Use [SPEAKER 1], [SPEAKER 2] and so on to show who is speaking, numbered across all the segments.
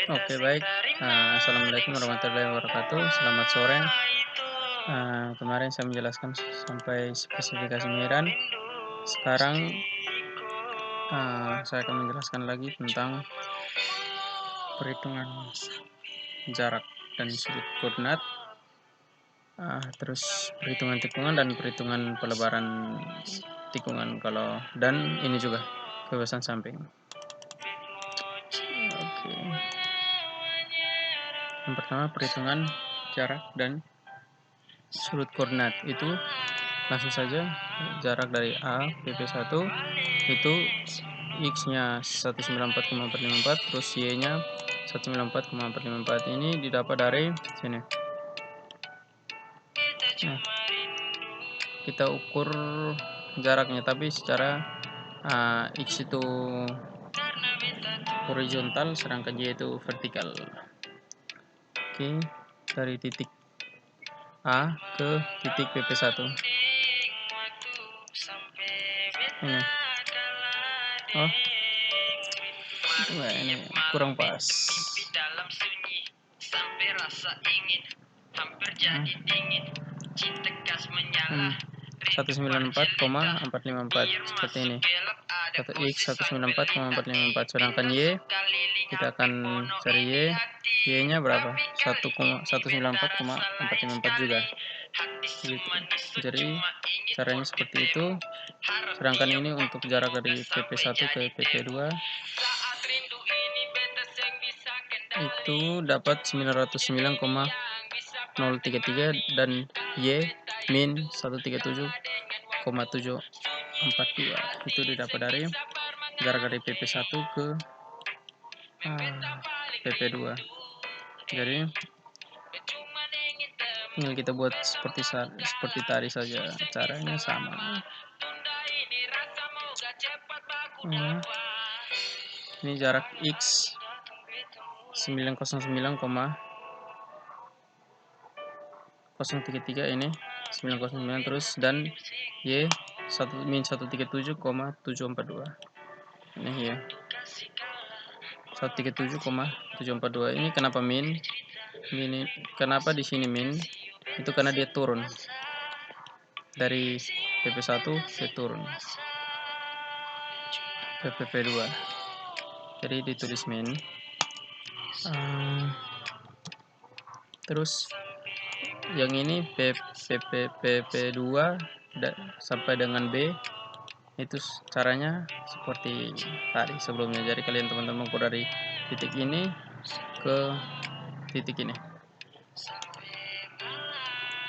[SPEAKER 1] Oke, baik. Assalamualaikum warahmatullahi wabarakatuh. Selamat sore. Kemarin saya menjelaskan sampai spesifikasi medan. Sekarang saya akan menjelaskan lagi tentang perhitungan jarak dan sudut koordinat, terus perhitungan tikungan dan perhitungan pelebaran tikungan dan ini juga kebebasan samping. Oke. Yang pertama perhitungan jarak dan sudut koordinat itu langsung saja jarak dari A PP1 itu X-nya 194,454 terus Y-nya 194,454 ini didapat dari sini. Nah, kita ukur jaraknya tapi secara X itu horizontal sedangkan Y itu vertikal. Oke, dari titik A ke titik PP1 ini. Oh, ini kurang pas. 194,454 seperti ini. 194,454 sedangkan Y kita akan cari Y-nya berapa? 194,454 juga. Gitu. Jadi caranya seperti itu. Sedangkan ini untuk jarak dari PP1 ke PP2 itu dapat 909,033 dan Y min 137,742 itu didapat dari jarak dari PP1 ke PP2. Jadi tinggal kita buat seperti tadi saja, caranya sama. Ini jarak X 909,033 ini 909 terus dan Y min 137,742 ini ya 137,742 ini kenapa min ini kenapa di sini min itu karena dia turun dari PP1 dia turun ke PP2 jadi ditulis min. Terus yang ini PP2 sampai dengan B itu caranya seperti tadi sebelumnya. Jadi kalian teman-teman ukur dari titik ini ke titik ini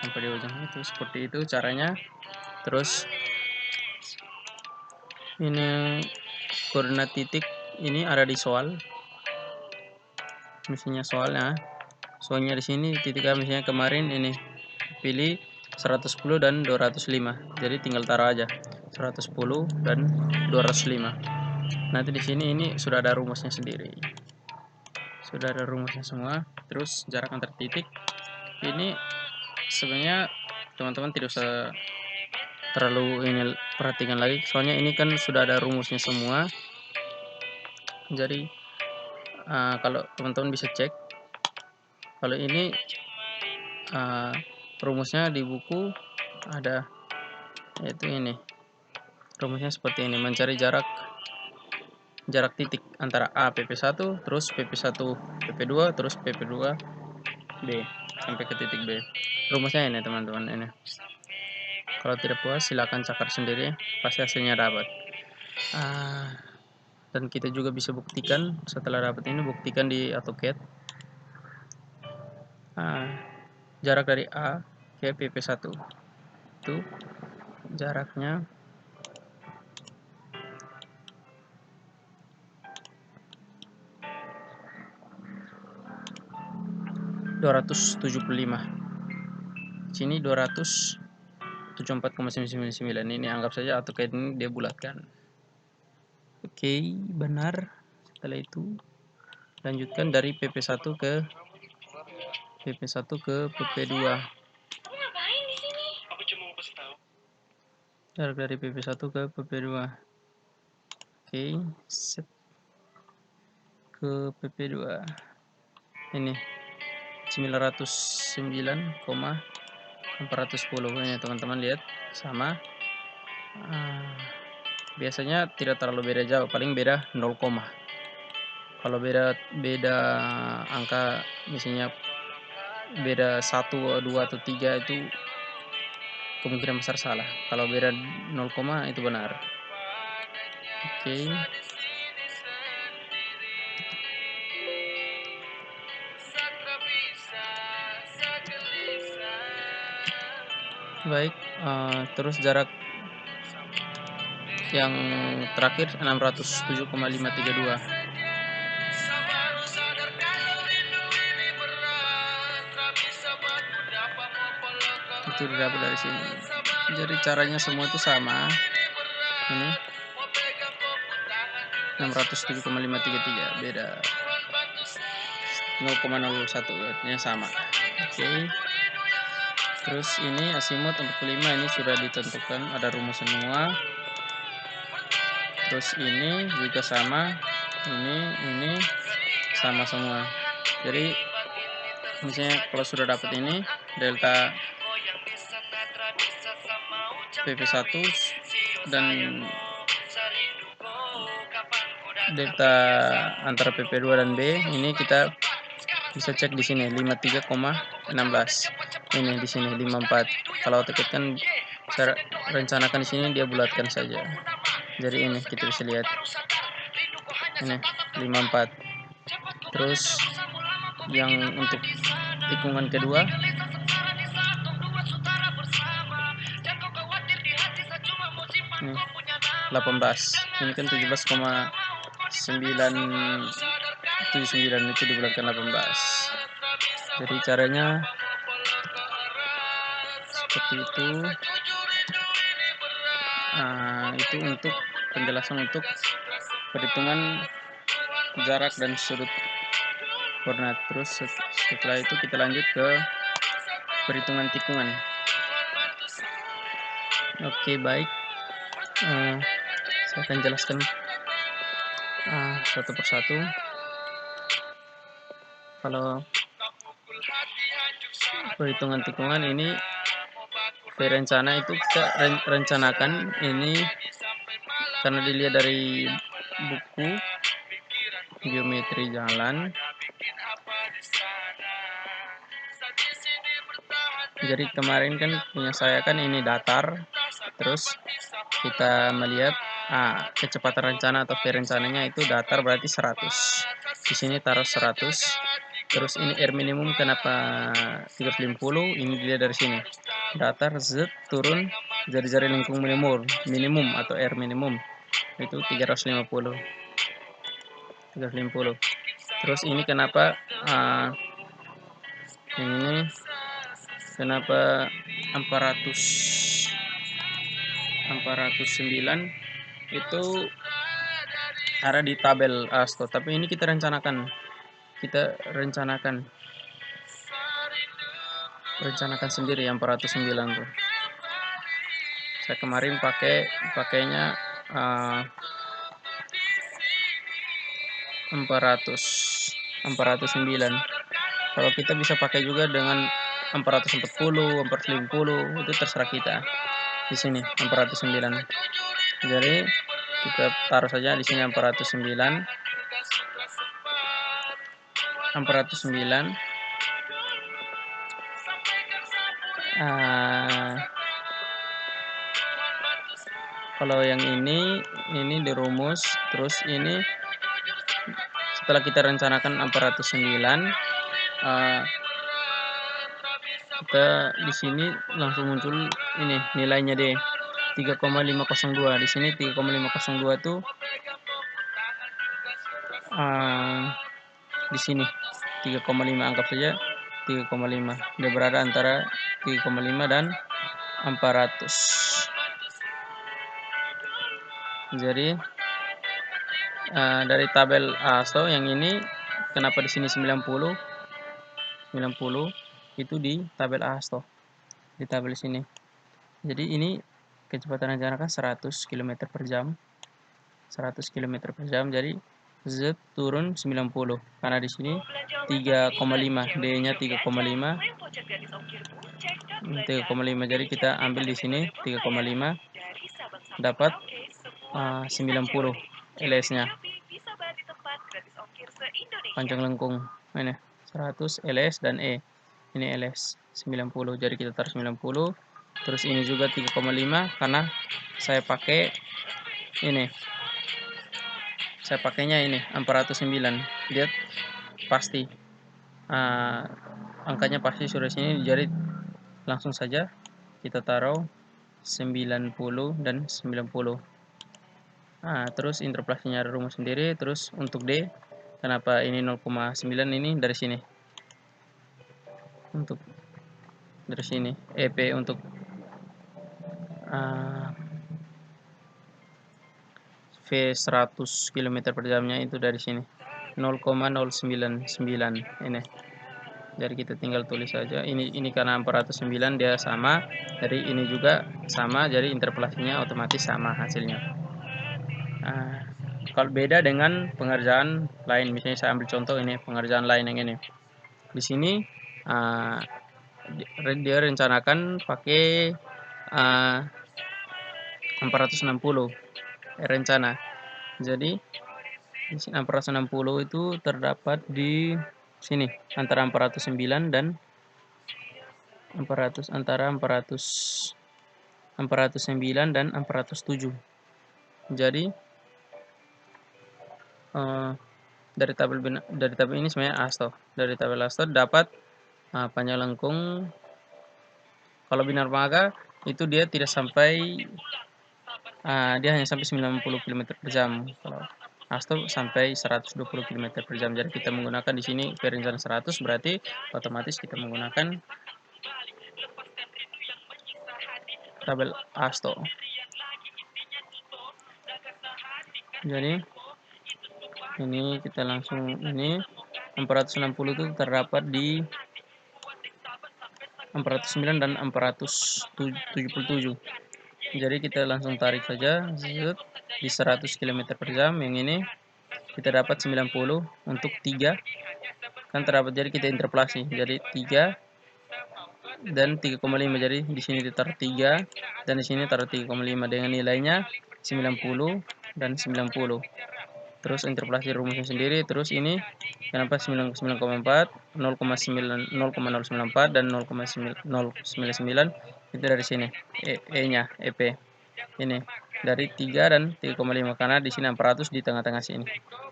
[SPEAKER 1] sampai di ujung itu seperti itu caranya. Terus ini koordinat titik ini ada di soal misalnya soalnya di sini titik A misalnya kemarin ini pilih 110 dan 205 jadi tinggal taruh aja 110 dan 205. Nanti di sini ini sudah ada rumusnya sendiri, sudah ada rumusnya semua. Terus jarak antar titik ini sebenarnya teman-teman tidak usah terlalu ini perhatikan lagi soalnya ini kan sudah ada rumusnya semua. Jadi kalau teman-teman bisa cek kalau ini rumusnya di buku ada, yaitu ini rumusnya seperti ini, mencari jarak titik antara A PP1 terus PP1 PP2 terus PP2 B sampai ke titik B. Rumusnya ini teman-teman ini. Kalau tidak puas silakan cakar sendiri, pasti hasilnya dapat. Dan kita juga bisa buktikan setelah dapat ini, buktikan di AutoCAD. Jarak dari A ke PP1 itu jaraknya 275. Sini 274,999. Ini anggap saja AutoCAD ini dia bulatkan. Oke, benar. Setelah itu lanjutkan dari PP1 ke PP2. Jarak dari PP1 ke PP2. Oke, set ke PP2. ini 909,410 ini teman-teman lihat sama. Biasanya tidak terlalu beda jauh, paling beda 0, kalau beda angka misalnya beda 1, 2 atau 3 itu kemungkinan besar salah. Kalau beda 0, itu benar. Oke. Baik, terus jarak yang terakhir 607,532. Itu didapat dari sini. Jadi caranya semua itu sama. Ini 607,533, beda 0,01, artinya sama. Oke. Terus ini asimut untuk kelima ini sudah ditentukan, ada rumus semua. Terus ini juga sama, ini sama semua. Jadi misalnya kalau sudah dapat ini delta PP1 dan delta antara PP2 dan B, ini kita bisa cek di sini 53,16. Ini di sini 54. Kalau tekan cara rencanakan di sini dia bulatkan saja. Jadi ini kita bisa lihat. Ini 54. Terus yang untuk tikungan kedua ini 18. Ini kan 17,979 itu dibulatkan 18. Jadi caranya seperti itu. Itu untuk penjelasan untuk perhitungan jarak dan sudut koordinat. Terus setelah itu kita lanjut ke perhitungan tikungan. Oke, baik. Saya akan jelaskan satu persatu. Kalau perhitungan tikungan ini rencana itu kita rencanakan ini karena dilihat dari buku geometri jalan. Jadi kemarin kan punya saya kan ini datar, terus kita melihat kecepatan rencana atau V rencananya itu datar berarti 100. Di sini taruh 100. Terus ini R minimum kenapa 350? Ini dilihat dari sini. Datar Z turun jari-jari lengkung minimum atau R minimum itu 350. Terus ini kenapa yang ini kenapa 409 itu ada di tabel ASTO, tapi ini kita rencanakan sendiri yang 409 tuh. Saya kemarin pakainya 409. Kalau kita bisa pakai juga dengan 440, 450, itu terserah kita. Di sini 409. Jadi kita taruh saja di sini 409. Kalau yang ini dirumus, terus ini setelah kita rencanakan 409, kita di sini langsung muncul ini nilainya deh 3,502. Di sini 3,502 tuh di sini 3,5, anggap saja 3,5. Dia berada antara 3,5 dan 400. Jadi dari tabel ASTO yang ini kenapa di sini 90 itu di tabel ASTO, di tabel sini. Jadi ini kecepatan rencana kan 100 km per jam. 100 km per jam. Jadi Z turun 90 karena di sini 3,5, D-nya 3,5. 3,5, jadi kita ambil di sini 3,5 dapat 90 LS-nya. Panjang lengkung ini 100 LS dan E. Ini LS 90. Jadi kita taruh 90. Terus ini juga 3,5 karena saya pakai ini. Saya pakainya ini 409. Lihat pasti angkanya pasti sudah sini, jadi langsung saja kita taruh 90 dan 90. Terus interpolasinya ada rumus sendiri. Terus untuk D, kenapa ini 0,9 ini dari sini. Untuk dari sini EP untuk V 100 km per jamnya itu dari sini 0,099 ini. Jadi kita tinggal tulis saja ini karena 409 dia sama, jadi ini juga sama, jadi interpolasinya otomatis sama hasilnya. Kalau beda dengan pengerjaan lain, misalnya saya ambil contoh ini pengerjaan lain yang ini. Di sini dia rencanakan pakai 460 rencana. Jadi 460 itu terdapat di sini antara 409 dan 400, antara 409 dan 407. Jadi dari tabel ini sebenarnya ASTO. Dari tabel ASTO dapat panjang lengkung kalau Bina Armada itu dia tidak sampai dia hanya sampai 90 km per jam. Kalau ASTO sampai 120 km per jam. Jadi kita menggunakan di sini perencanaan 100, berarti otomatis kita menggunakan tabel ASTO. Jadi ini kita langsung ini 460 itu terdapat di 409 dan 477. Jadi kita langsung tarik saja di 100 km per jam. Yang ini kita dapat 90 untuk 3 kan terdapat, jadi kita interpolasi jadi 3 dan 3,5. Jadi di sini ditaruh 3 dan di sini taruh 3,5 dengan nilainya 90 dan 90. Terus interpolasi rumusnya sendiri. Terus ini kenapa 9,4, 0,094 dan 0,099 itu dari sini E-nya EP ini dari 3 dan 3,5 karena di sini 400 di tengah-tengah sini.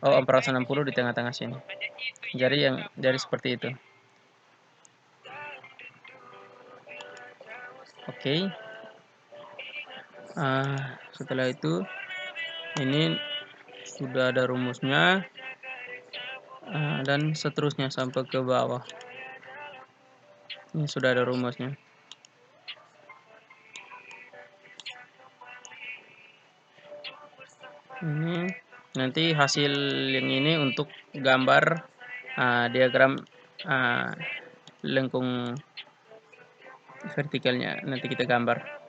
[SPEAKER 1] 460 di tengah-tengah sini. Jadi seperti itu. Oke. Setelah itu ini sudah ada rumusnya dan seterusnya sampai ke bawah. Ini sudah ada rumusnya. Ini nanti hasil yang ini untuk gambar diagram lengkung vertikalnya nanti kita gambar.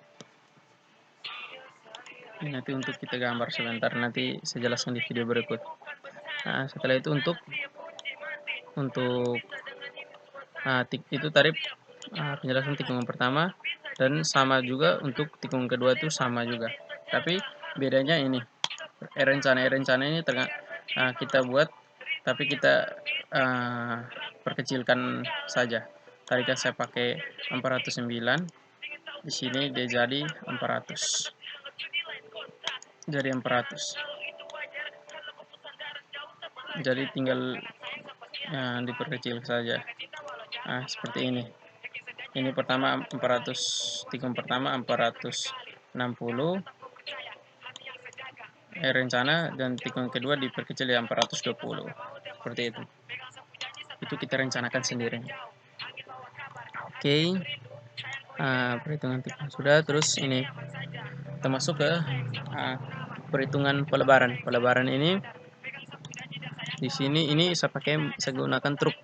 [SPEAKER 1] Nanti untuk kita gambar sebentar, nanti saya jelaskan di video berikut. Setelah itu untuk itu tarif penjelasan tikungan pertama dan sama juga untuk tikungan kedua itu sama juga. Tapi bedanya ini rencana ini kita buat tapi kita perkecilkan saja. Tadi kan saya pakai 409, di sini dia jadi 400. Jadi 400. Jadi tinggal diperkecil saja. Seperti ini. Ini pertama 400, tikung pertama 460 rencana dan tikung kedua diperkecil ya 420. Seperti itu. Itu kita rencanakan sendiri. Oke. Perhitungan tikung sudah. Terus ini kita masuk ke perhitungan pelebaran. Pelebaran ini di sini ini saya gunakan truk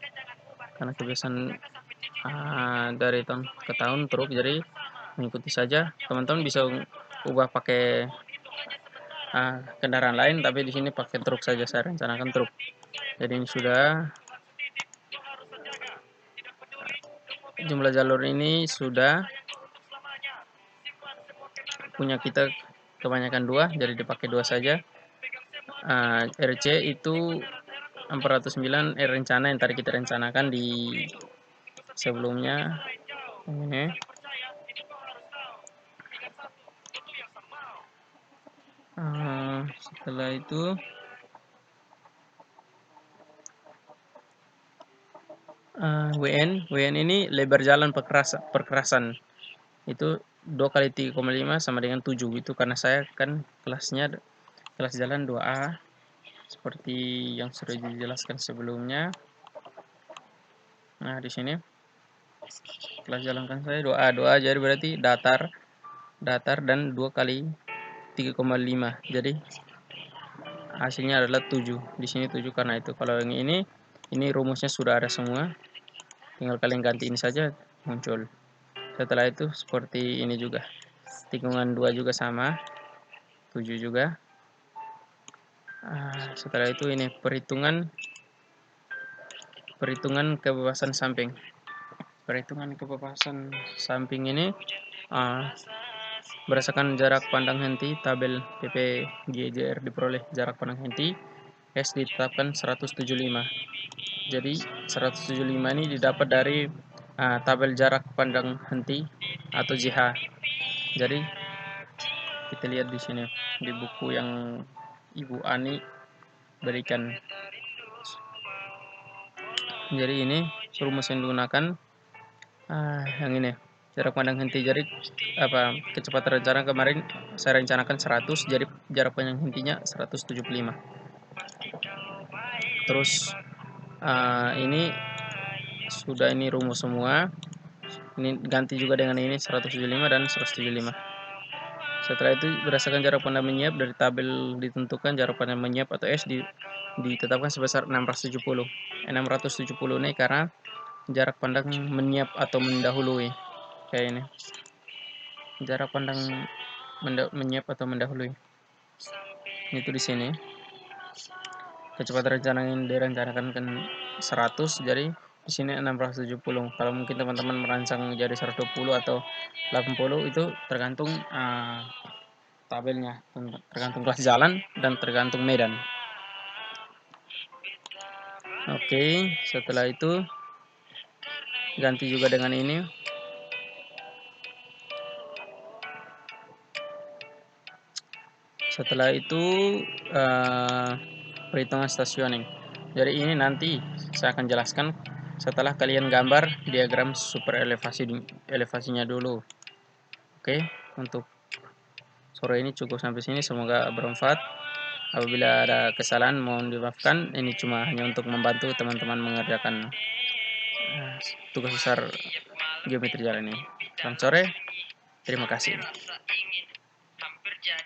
[SPEAKER 1] karena kebiasaan dari tahun ke tahun truk, jadi mengikuti saja. Teman-teman bisa ubah pakai kendaraan lain, tapi di sini pakai truk saja, saya rencanakan truk. Jadi ini sudah jumlah jalur ini sudah punya kita kebanyakan 2, jadi dipakai 2 saja. RC itu 409 rencana yang tadi kita rencanakan di sebelumnya ini. Setelah itu WN ini lebar jalan perkerasan itu 2 kali 3,5 sama dengan 7 itu, karena saya kan kelas jalan 2A seperti yang sudah dijelaskan sebelumnya. Nah, di sini kelas jalan kan saya 2A jadi berarti datar dan 2 kali 3,5. Jadi hasilnya adalah 7. Di sini 7 karena itu. Kalau yang ini rumusnya sudah ada semua. Tinggal kalian ganti ini saja muncul. Setelah itu seperti ini juga. Tikungan 2 juga sama. 7 juga. Setelah itu ini perhitungan kebebasan samping. Perhitungan kebebasan samping ini berdasarkan jarak pandang henti, tabel PPGJR diperoleh jarak pandang henti, S ditetapkan 175. Jadi 175 ini didapat dari tabel jarak pandang henti atau JH. Jadi kita lihat di sini di buku yang Ibu Ani berikan. Jadi ini rumus yang digunakan yang ini jarak pandang henti. Jadi kecepatan rencana kemarin saya rencanakan 100, jadi jarak pandang hentinya 175. Terus ini sudah ini rumus semua. Ini ganti juga dengan ini 175 dan 175. Setelah itu berdasarkan jarak pandang menyiap dari tabel ditentukan jarak pandang menyiap atau S ditetapkan sebesar 670. 670 ini karena jarak pandang menyiap atau mendahului. Kayak ini. Jarak pandang menyiap atau mendahului. Itu di sini. Kecepatan rencana yang direncanakan kan 100, jadi di sini 670. Kalau mungkin teman-teman merancang jadi 120 atau 80 itu tergantung tabelnya, tergantung kelas jalan dan tergantung medan. Oke, setelah itu ganti juga dengan ini. Setelah itu perhitungan stationing. Jadi ini nanti saya akan jelaskan setelah kalian gambar diagram super elevasinya dulu. Oke, untuk sore ini cukup sampai sini, semoga bermanfaat. Apabila ada kesalahan mohon dimaafkan. Ini cuma hanya untuk membantu teman-teman mengerjakan tugas besar geometri jalan ini. Selamat sore, terima kasih.